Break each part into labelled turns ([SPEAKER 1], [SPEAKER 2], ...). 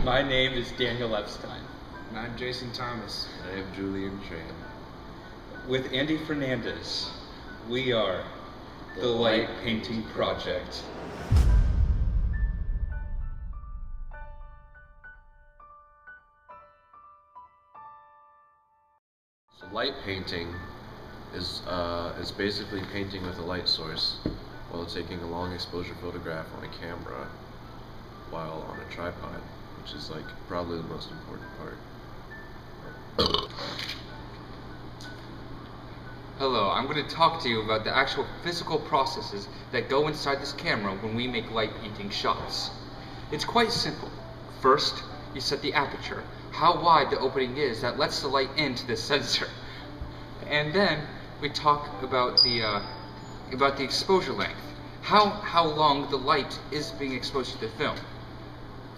[SPEAKER 1] My name is Daniel Epstein.
[SPEAKER 2] And I'm Jason Thomas.
[SPEAKER 3] I am Julian Tran.
[SPEAKER 1] With Andy Fernandez, we are the Light Painting Project.
[SPEAKER 3] So light painting is basically painting with a light source while taking a long exposure photograph on a camera while on a tripod, which is like probably the most important part.
[SPEAKER 4] Hello, I'm going to talk to you about the actual physical processes that go inside this camera when we make light painting shots. It's quite simple. First, you set the aperture, how wide the opening is that lets the light into the sensor. And then we talk about the exposure length, how long the light is being exposed to the film.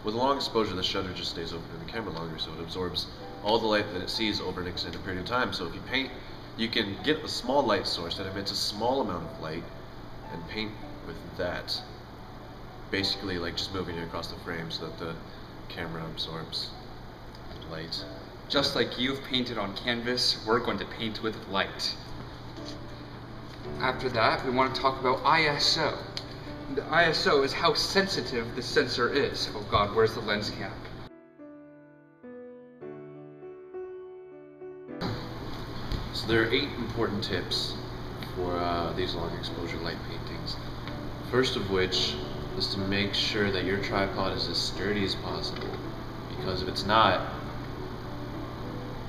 [SPEAKER 3] With long exposure, the shutter just stays open in the camera longer, so it absorbs all the light that it sees over an extended period of time. So if you paint, you can get a small light source that emits a small amount of light and paint with that. Basically like just moving it across the frame so that the camera absorbs light.
[SPEAKER 4] Just like you've painted on canvas, we're going to paint with light. After that, we want to talk about ISO. The ISO is how sensitive the sensor is. Oh god, where's the lens cap?
[SPEAKER 3] So there are 8 important tips for these long exposure light paintings. First of which is to make sure that your tripod is as sturdy as possible, because if it's not,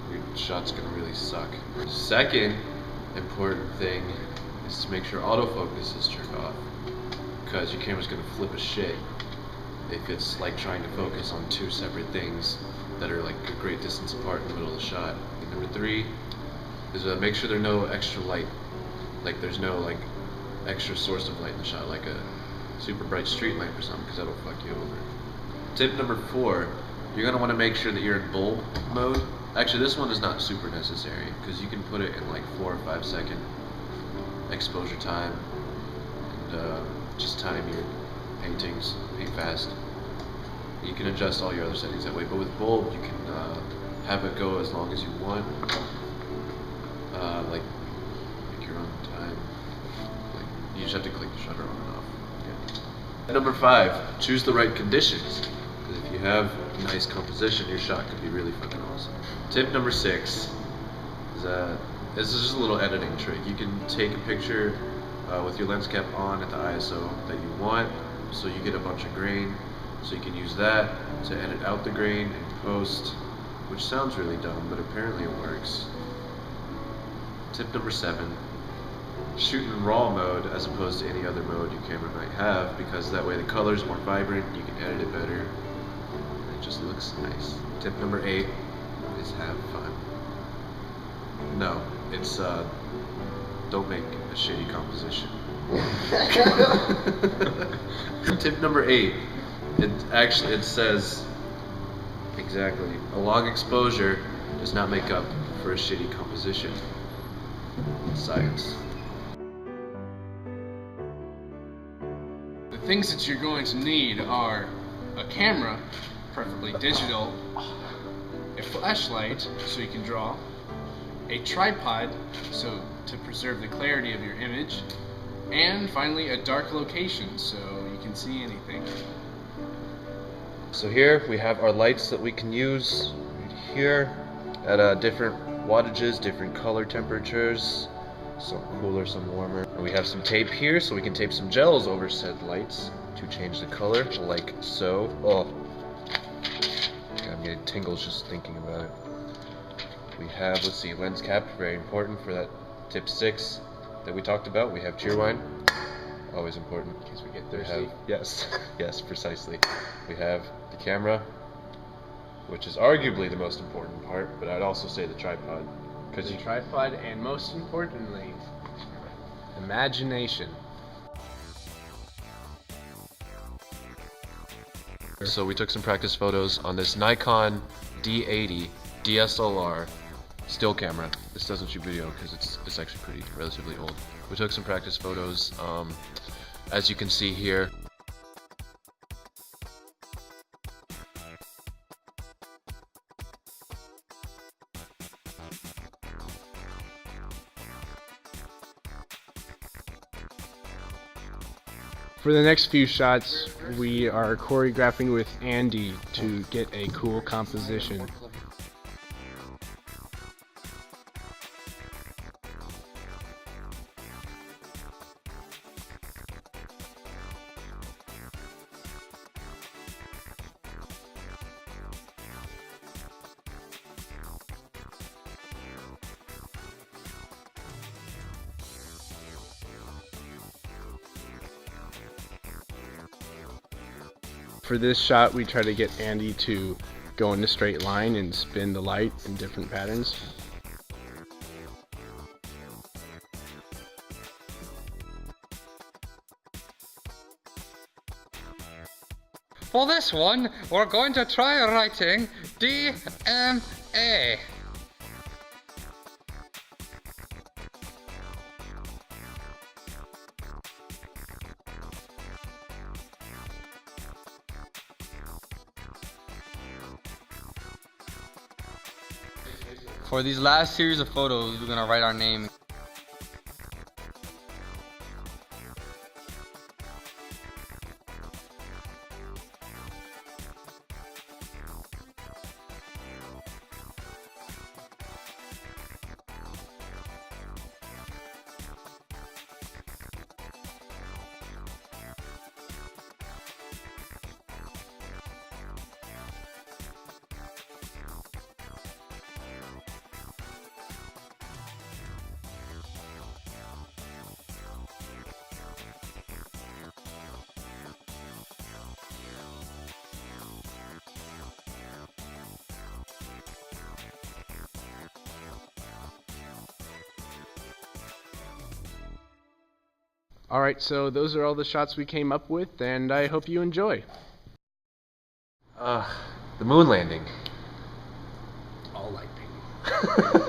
[SPEAKER 3] your shot's gonna really suck. Second important thing is to make sure autofocus is turned off, because your camera's gonna flip a shit if it's like trying to focus on 2 separate things that are like a great distance apart in the middle of the shot. And number 3 is make sure there's no extra light, like there's no like extra source of light in the shot, like a super bright street lamp or something, because that'll fuck you over. Tip number 4, you're gonna want to make sure that you're in bulb mode. Actually, this one is not super necessary because you can put it in like 4 or 5 second exposure time and just time your paintings, paint fast. You can adjust all your other settings that way, but with bulb you can have it go as long as you want. Like pick your own time. Like you just have to click the shutter on and off. Yeah. Number 5, choose the right conditions. Because if you have nice composition, your shot could be really fucking awesome. Tip number 6 is this is just a little editing trick. You can take a picture with your lens cap on at the ISO that you want, so you get a bunch of grain. So you can use that to edit out the grain in post, which sounds really dumb, but apparently it works. Tip number 7, shoot in RAW mode as opposed to any other mode your camera might have, because that way the color is more vibrant, you can edit it better, and it just looks nice. Tip number 8 is have fun. No, it's don't make a shitty composition. Tip number 8, it says exactly, a long exposure does not make up for a shitty composition. Science.
[SPEAKER 2] The things that you're going to need are a camera, preferably digital, a flashlight so you can draw, a tripod so to preserve the clarity of your image, and finally a dark location so you can see anything.
[SPEAKER 3] So here we have our lights that we can use right here at different wattages, different color temperatures, some cooler, some warmer. And we have some tape here so we can tape some gels over said lights to change the color, like so. Oh, I'm getting tingles just thinking about it. We have, let's see, lens cap, very important for that tip 6 that we talked about. We have cheerwine, always important in case we get thirsty. Yes, yes, precisely. We have the camera, which is arguably the most important part, but I'd also say the tripod.
[SPEAKER 2] The tripod, and most importantly, imagination.
[SPEAKER 3] So we took some practice photos on this Nikon D80 DSLR still camera. This doesn't shoot video because it's actually pretty relatively old. We took some practice photos, as you can see here.
[SPEAKER 2] For the next few shots, we are choreographing with Andy to get a cool composition. For this shot, we try to get Andy to go in a straight line and spin the light in different patterns.
[SPEAKER 4] For this one, we're going to try writing DMA.
[SPEAKER 5] For these last series of photos, we're gonna write our name.
[SPEAKER 2] Alright, so those are all the shots we came up with, and I hope you enjoy.
[SPEAKER 3] The moon landing.
[SPEAKER 2] All light painting.